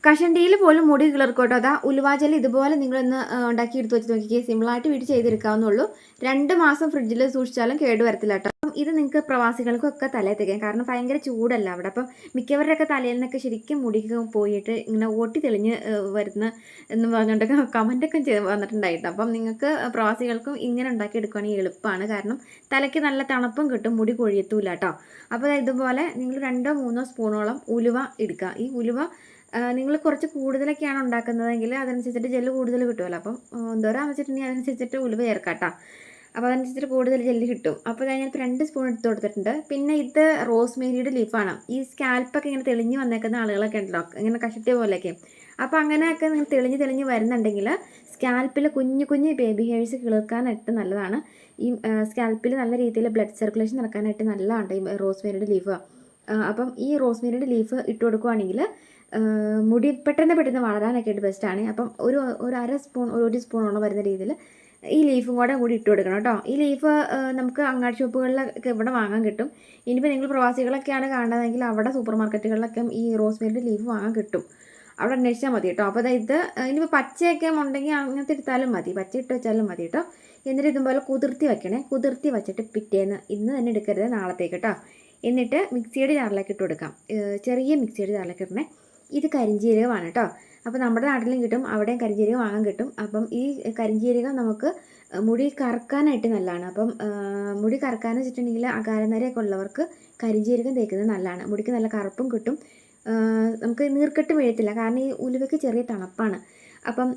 കഷണ്ടിയിൽ പോലും മുടി കിളിർക്കോട്ടോ. അതാ ഉലുവാജൽ ഇതുപോലെ നിങ്ങളൊന്ന് ഉണ്ടാക്കി എടുത്ത് വെച്ച് നോക്കിക്കേ. സിമ്പിളായിട്ട് വീട്ടിൽ ചെയ്തെടുക്കാവുന്നുള്ളൂ. 2 മാസം ഫ്രിഡ്ജിൽ സൂക്ഷിച്ചാലും കേടുവരത്തില്ല കേട്ടോ. അപ്പം ഇത് നിങ്ങൾക്ക് പ്രവാസികൾക്കൊക്കെ തലയിൽ തേക്കാം. കാരണം ഭയങ്കര ചൂടല്ല അവിടെ. അപ്പം മിക്കവരുടെയൊക്കെ തലയിൽ നിന്നൊക്കെ ശരിക്കും മുടിക്ക് പോയിട്ട് ഇങ്ങനെ ഓട്ടി തെളിഞ്ഞ് വരുന്ന എന്ന് പറഞ്ഞുകൊണ്ടൊക്കെ കമൻറ്റൊക്കെ വന്നിട്ടുണ്ടായിട്ട്. അപ്പം നിങ്ങൾക്ക് പ്രവാസികൾക്കും ഇങ്ങനെ ഉണ്ടാക്കി എടുക്കുകയാണെങ്കിൽ എളുപ്പമാണ്. കാരണം തലയ്ക്ക് നല്ല തണുപ്പും കിട്ടും, മുടി കൊഴിയത്തൂല കേട്ടോ. അപ്പോൾ ഇതുപോലെ നിങ്ങൾ 2-3 സ്പൂണോളം ഉലുവ എടുക്കുക. ഈ ഉലുവ നിങ്ങൾ കുറച്ച് കൂടുതലൊക്കെയാണ് ഉണ്ടാക്കുന്നതെങ്കിൽ അതനുസരിച്ചിട്ട് ജെല്ല് കൂടുതൽ കിട്ടുമല്ലോ. അപ്പം എന്തോരാന്ന് വെച്ചിട്ടുണ്ടെങ്കിൽ അതനുസരിച്ചിട്ട് ഉലുവ ചേർക്കാം കേട്ടോ. അപ്പോൾ അതനുസരിച്ചിട്ട് കൂടുതൽ ജെല്ല് കിട്ടും. അപ്പോൾ ഞാനിപ്പോൾ 2 സ്പൂൺ എടുത്ത് കൊടുത്തിട്ടുണ്ട്. പിന്നെ ഇത് റോസ്മേരിയുടെ ലീഫാണ്. ഈ സ്കാൽപ്പൊക്കെ ഇങ്ങനെ തെളിഞ്ഞ് വന്നേക്കുന്ന ആളുകളൊക്കെ ഉണ്ടല്ലോ, ഇങ്ങനെ കഷട്ടിയ പോലെയൊക്കെ. അപ്പോൾ അങ്ങനെയൊക്കെ നിങ്ങൾ തെളിഞ്ഞ് വരുന്നുണ്ടെങ്കിൽ സ്കാൽപ്പിൽ കുഞ്ഞു കുഞ്ഞ് ബേബി ഹെയർസ് കിളിർക്കാനായിട്ട് നല്ലതാണ്. ഈ സ്കാൽപ്പിൽ നല്ല രീതിയിൽ ബ്ലഡ് സർക്കുലേഷൻ നടക്കാനായിട്ട് നല്ലതാണ് ഈ റോസ്മേരിയുടെ ലീഫ്. അപ്പം ഈ റോസ്മേരിയുടെ ലീഫ് ഇട്ട് കൊടുക്കുകയാണെങ്കിൽ മുടി പെട്ടെന്ന് വളരാനൊക്കെ ആയിട്ട് ബെസ്റ്റാണ്. അപ്പം ഒരു അര സ്പൂൺ, ഒരു സ്പൂണോളം വരുന്ന രീതിയിൽ ഈ ലീഫും കൂടി ഇട്ട് കൊടുക്കണം കേട്ടോ. ഈ ലീഫ് നമുക്ക് അങ്ങാടി ഷോപ്പുകളിലൊക്കെ ഇവിടെ വാങ്ങാൻ കിട്ടും. ഇനിയിപ്പോൾ നിങ്ങൾ പ്രവാസികളൊക്കെയാണ് കാണുന്നതെങ്കിൽ അവിടെ സൂപ്പർ മാർക്കറ്റുകളിലൊക്കെ ഈ റോസ്മേരിയുടെ ലീഫ് വാങ്ങാൻ കിട്ടും. അവിടെ അന്വേഷിച്ചാൽ മതി കേട്ടോ. അപ്പോൾ ഇത് ഇനിയിപ്പോൾ പച്ചയൊക്കെ ഉണ്ടെങ്കിൽ അങ്ങനത്തെ എടുത്താലും മതി, പച്ച ഇട്ട് വെച്ചാലും മതി കേട്ടോ. എന്നിട്ട് ഇതുപോലെ കുതിർത്തി വെക്കണേ. കുതിർത്തി വെച്ചിട്ട് പിറ്റേന്ന്, ഇന്ന് തന്നെ എടുക്കരുത്, നാളത്തേക്ക് കേട്ടോ. എന്നിട്ട് മിക്സിയുടെ ജാറിലേക്ക് ഇട്ട് കൊടുക്കാം. ചെറിയ മിക്സിയുടെ ജാറിലേക്ക് ഇടണേ. ഇത് കരിഞ്ജീരകമാണ് കേട്ടോ. അപ്പോൾ നമ്മുടെ നാട്ടിലും കിട്ടും, അവിടെയും കരിഞ്ജീരകം വാങ്ങാൻ കിട്ടും. അപ്പം ഈ കരിഞ്ജീരകം നമുക്ക് മുടി കറക്കാനായിട്ട് നല്ലതാണ്. അപ്പം മുടി കറക്കാന്ന് വെച്ചിട്ടുണ്ടെങ്കിൽ അകാലനരയൊക്കെ ഉള്ളവർക്ക് കരിഞ്ജീരകം തേക്കുന്നത് നല്ലതാണ്. മുടിക്ക് നല്ല കറുപ്പും കിട്ടും, നമുക്ക് നീർക്കെട്ട് വീഴത്തില്ല. കാരണം ഈ ഉലുവയ്ക്ക് ചെറിയ തണുപ്പാണ്. അപ്പം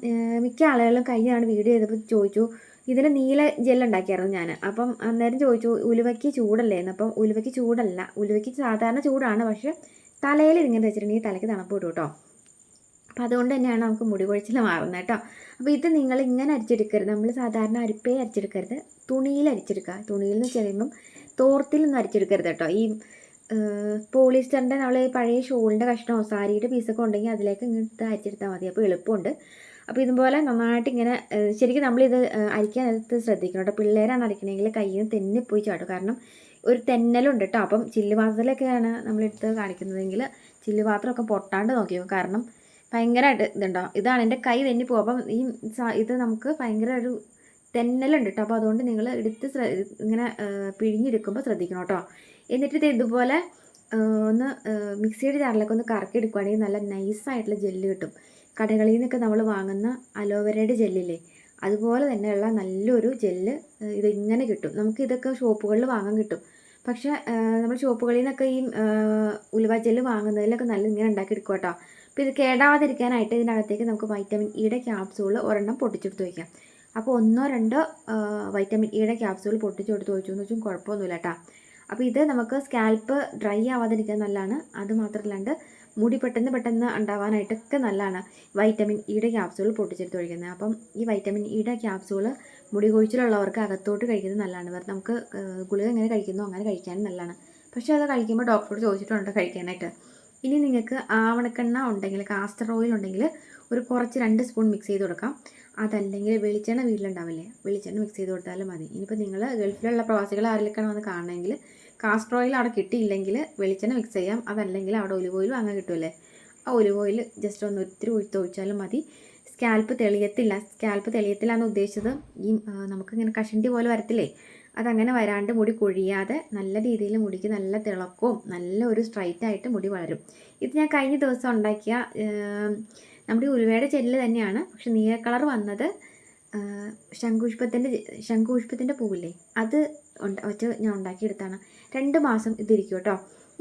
മിക്ക ആളുകളും കഴിഞ്ഞാണ് വീഡിയോ ചെയ്തപ്പോൾ ചോദിച്ചു, ഇതിന് നീല ജെല്ലുണ്ടാക്കിയായിരുന്നു ഞാൻ. അപ്പം അന്നേരം ചോദിച്ചു ഉലുവയ്ക്ക് ചൂടല്ലേന്ന്. അപ്പം ഉലുവയ്ക്ക് ചൂടല്ല, ഉലുവയ്ക്ക് സാധാരണ ചൂടാണ്. പക്ഷേ തലയിൽ ഇങ്ങനെ വെച്ചിട്ടുണ്ടെങ്കിൽ തലയ്ക്ക് തണുപ്പ് കിട്ടും കേട്ടോ. അപ്പം അതുകൊണ്ട് തന്നെയാണ് നമുക്ക് മുടി കൊഴിച്ചിൽ മാറുന്നത് കേട്ടോ. അപ്പോൾ ഇത് നിങ്ങൾ ഇങ്ങനെ അരിച്ചെടുക്കരുത്. നമ്മൾ സാധാരണ അരിപ്പേ അരിച്ചെടുക്കരുത്, തുണിയിൽ അരിച്ചെടുക്കുക. തുണിയിൽ എന്ന് ചെയ്യുമ്പം തോർത്തിലൊന്നും അരിച്ചെടുക്കരുത് കേട്ടോ. ഈ പോളിസ്റ്ററിൻ്റെ നമ്മൾ പഴയ ഷോളിൻ്റെ കഷ്ണമോ സാരിയുടെ പീസൊക്കെ ഉണ്ടെങ്കിൽ അതിലേക്ക് ഇങ്ങോട്ട് അരിച്ചെടുത്താൽ മതി. അപ്പോൾ എളുപ്പമുണ്ട്. അപ്പോൾ ഇതുപോലെ നന്നായിട്ട് ഇങ്ങനെ ശരിക്കും നമ്മളിത് അരിക്കാനകത്ത് ശ്രദ്ധിക്കണം കേട്ടോ. പിള്ളേരാണ് അരിക്കണമെങ്കിൽ കയ്യിൽ നിന്ന് തെന്നിപ്പോയി ചാടും. കാരണം ഒരു തെന്നലുണ്ട് കേട്ടോ. അപ്പം ചില്ലുപാത്രത്തിലൊക്കെയാണ് നമ്മളെടുത്ത് കാണിക്കുന്നതെങ്കിൽ ചില്ലുപാത്രമൊക്കെ പൊട്ടാണ്ട് നോക്കിയോ. കാരണം ഭയങ്കരമായിട്ട് ഇതുണ്ടോ, ഇതാണ് എൻ്റെ കൈ തെന്നിപ്പോകും. അപ്പം ഇത് നമുക്ക് ഭയങ്കര ഒരു തെന്നലുണ്ട് കേട്ടോ. അപ്പോൾ അതുകൊണ്ട് നിങ്ങൾ എടുത്ത് ഇങ്ങനെ പിഴിഞ്ഞെടുക്കുമ്പോൾ ശ്രദ്ധിക്കണം കേട്ടോ. എന്നിട്ട് ഇത് ഇതുപോലെ ഒന്ന് മിക്സിയുടെ ജാറിലൊക്കെ ഒന്ന് കറക്കി എടുക്കുകയാണെങ്കിൽ നല്ല നൈസായിട്ടുള്ള ജെല്ല് കിട്ടും. കടകളിൽ നിന്നൊക്കെ നമ്മൾ വാങ്ങുന്ന അലോവേരയുടെ ജെല്ലില്ലേ, അതുപോലെ തന്നെയുള്ള നല്ലൊരു ജെല്ല് ഇതിങ്ങനെ കിട്ടും. നമുക്ക് ഇതൊക്കെ ഷോപ്പുകളിൽ വാങ്ങാൻ കിട്ടും. പക്ഷേ നമ്മൾ ഷോപ്പുകളിൽ നിന്നൊക്കെ ഈ ഉലുവ ജെല്ല് വാങ്ങുന്നതിലൊക്കെ നല്ല ഇങ്ങനെ ഉണ്ടാക്കിയെടുക്കുക കേട്ടോ. അപ്പോൾ ഇത് കേടാവാതിരിക്കാനായിട്ട് ഇതിനകത്തേക്ക് നമുക്ക് വൈറ്റമിൻ ഇയുടെ ക്യാപ്സൂൾ ഒരെണ്ണം പൊട്ടിച്ചെടുത്ത് വയ്ക്കാം. അപ്പോൾ 1-2 വൈറ്റമിൻ ഇയുടെ ക്യാപ്സൂൾ പൊട്ടിച്ചെടുത്ത് വെച്ചു എന്ന് വെച്ചാൽ കുഴപ്പമൊന്നുമില്ല കേട്ടോ. അപ്പോൾ ഇത് നമുക്ക് സ്കാൽപ്പ് ഡ്രൈ ആവാതിരിക്കാൻ നല്ലതാണ്. അത് മാത്രമല്ലാണ്ട് മുടി പെട്ടെന്ന് ഉണ്ടാവാനായിട്ടൊക്കെ നല്ലതാണ് വൈറ്റമിൻ ഇയുടെ ക്യാപ്സൂൾ പൊട്ടിച്ചെടുത്ത് കഴിക്കുന്നത്. അപ്പം ഈ വൈറ്റമിൻ ഇയുടെ ക്യാപ്സൂൾ മുടി കൊഴിച്ചിലുള്ളവർക്ക് അകത്തോട്ട് കഴിക്കുന്നത് നല്ലതാണ്. നമുക്ക് ഗുളിക എങ്ങനെ കഴിക്കുന്നോ അങ്ങനെ കഴിക്കാനും നല്ലതാണ്. പക്ഷേ അത് കഴിക്കുമ്പോൾ ഡോക്ടറോട് ചോദിച്ചിട്ടുണ്ട് കഴിക്കാനായിട്ട്. ഇനി നിങ്ങൾക്ക് ആവണക്കെണ്ണ ഉണ്ടെങ്കിൽ, കാസ്റ്റർ ഓയിൽ ഉണ്ടെങ്കിൽ ഒരു കുറച്ച് 2 സ്പൂൺ മിക്സ് ചെയ്ത് കൊടുക്കാം. അതല്ലെങ്കിൽ വെളിച്ചെണ്ണ വീട്ടിലുണ്ടാവില്ലേ, വെളിച്ചെണ്ണ മിക്സ് ചെയ്ത് കൊടുത്താലും മതി. ഇനിയിപ്പോൾ നിങ്ങൾ ഗൾഫിലുള്ള പ്രവാസികൾ ആരിലേക്കാണ് വന്ന് കാണണമെങ്കിൽ കാസ്റ്റർ ഓയിൽ അവിടെ കിട്ടിയില്ലെങ്കിൽ വെളിച്ചെണ്ണ മിക്സ് ചെയ്യാം. അതല്ലെങ്കിൽ അവിടെ ഒലിവ് ഓയിൽ വാങ്ങാൻ കിട്ടുമല്ലേ, ആ ഒലിവ് ഓയിൽ ജസ്റ്റ് ഒന്ന് ഒത്തിരി ഒഴിച്ചാലും മതി. സ്കാൽപ്പ് തെളിയത്തില്ല എന്ന് ഉദ്ദേശിച്ചത് ഈ നമുക്കിങ്ങനെ കഷണ്ടി പോലെ വരത്തില്ലേ, അതങ്ങനെ വരാണ്ട് മുടി കൊഴിയാതെ നല്ല രീതിയിൽ മുടിക്ക് നല്ല തിളക്കവും നല്ല ഒരു സ്ട്രൈറ്റായിട്ട് മുടി വളരും. ഇത് ഞാൻ കഴിഞ്ഞ ദിവസം ഉണ്ടാക്കിയ നമ്മുടെ ഉലുവയുടെ ജെല്ല് തന്നെയാണ്. പക്ഷെ നീല കളർ വന്നത് ശംഖുപുഷ്പത്തിൻ്റെ പൂവില്ലേ, അത് വെച്ച് ഞാൻ ഉണ്ടാക്കിയെടുത്താണ്. 2 മാസം ഇതിരിക്കും കേട്ടോ.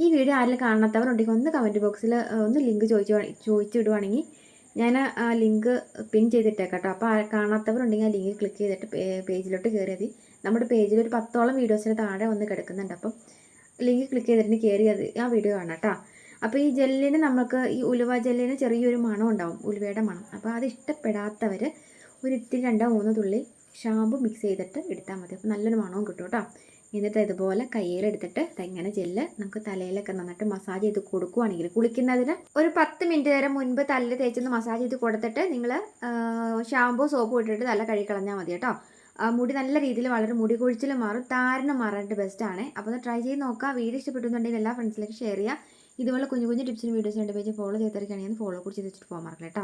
ഈ വീഡിയോ ആരെങ്കിലും കാണാത്തവരുണ്ടെങ്കിൽ ഒന്ന് കമൻറ്റ് ബോക്സിൽ ഒന്ന് ലിങ്ക് ചോദിച്ചിടുവാണെങ്കിൽ ഞാൻ ആ ലിങ്ക് പിൻ ചെയ്തിട്ടേക്കാം കേട്ടോ. അപ്പോൾ കാണാത്തവരുണ്ടെങ്കിൽ ആ ലിങ്ക് ക്ലിക്ക് ചെയ്തിട്ട് പേജിലോട്ട് കയറിയാൽ മതി. നമ്മുടെ പേജിൽ ഒരു 10ഓളം വീഡിയോസിന് താഴെ വന്ന് കിടക്കുന്നുണ്ട്. അപ്പം ലിങ്ക് ക്ലിക്ക് ചെയ്തിട്ട് കയറിയത് ആ വീഡിയോ കാണാം കേട്ടോ. അപ്പോൾ ഈ ജെല്ലിന് നമുക്ക് ഈ ഉലുവ ജെല്ലിന് ചെറിയൊരു മണം ഉണ്ടാവും, ഉലുവയുടെ മണം. അപ്പോൾ അത് ഇഷ്ടപ്പെടാത്തവർ ഒരു ഇത്തിരി 2-3 തുള്ളി ഷാമ്പു മിക്സ് ചെയ്തിട്ട് എടുത്താൽ മതി. അപ്പോൾ നല്ലൊരു മണവും കിട്ടും കേട്ടോ. എന്നിട്ട് ഇതുപോലെ കയ്യിലെടുത്തിട്ട് ഇങ്ങനെ ജെല്ല് നമുക്ക് തലയിലൊക്കെ നന്നായിട്ട് മസാജ് ചെയ്ത് കൊടുക്കുകയാണെങ്കിൽ, കുളിക്കുന്നതിന് ഒരു 10 മിനിറ്റ് നേരം മുൻപ് തലയിൽ തേച്ചൊന്ന് മസാജ് ചെയ്ത് കൊടുത്തിട്ട് നിങ്ങൾ ഷാമ്പു സോപ്പ് ഇട്ടിട്ട് തല കഴുകി കളഞ്ഞാൽ മതി കേട്ടോ. മുടി നല്ല രീതിയിൽ വളരും, മുടി കൊഴിച്ചിൽ മാറും, താരനും മാറാനായിട്ട് ബെസ്റ്റാണ്. അപ്പോൾ ഒന്ന് ട്രൈ ചെയ്ത് നോക്കുക. വീഡിയോ ഇഷ്ടപ്പെട്ടുന്നുണ്ടെങ്കിൽ എല്ലാ ഫ്രണ്ട്സിലേക്ക് ഷെയർ ചെയ്യുക. ഇതുപോലെ കുഞ്ഞു കുഞ്ഞു ടിപ്സിനും വീഡിയോസിനും എൻ്റെ പേജ് ഫോളോ ചെയ്തിരിക്കുകയാണെങ്കിൽ ഫോളോ കൂടി ചെയ്ത് വെച്ചിട്ട് പോകാൻ മറക്കില്ല കേട്ടോ.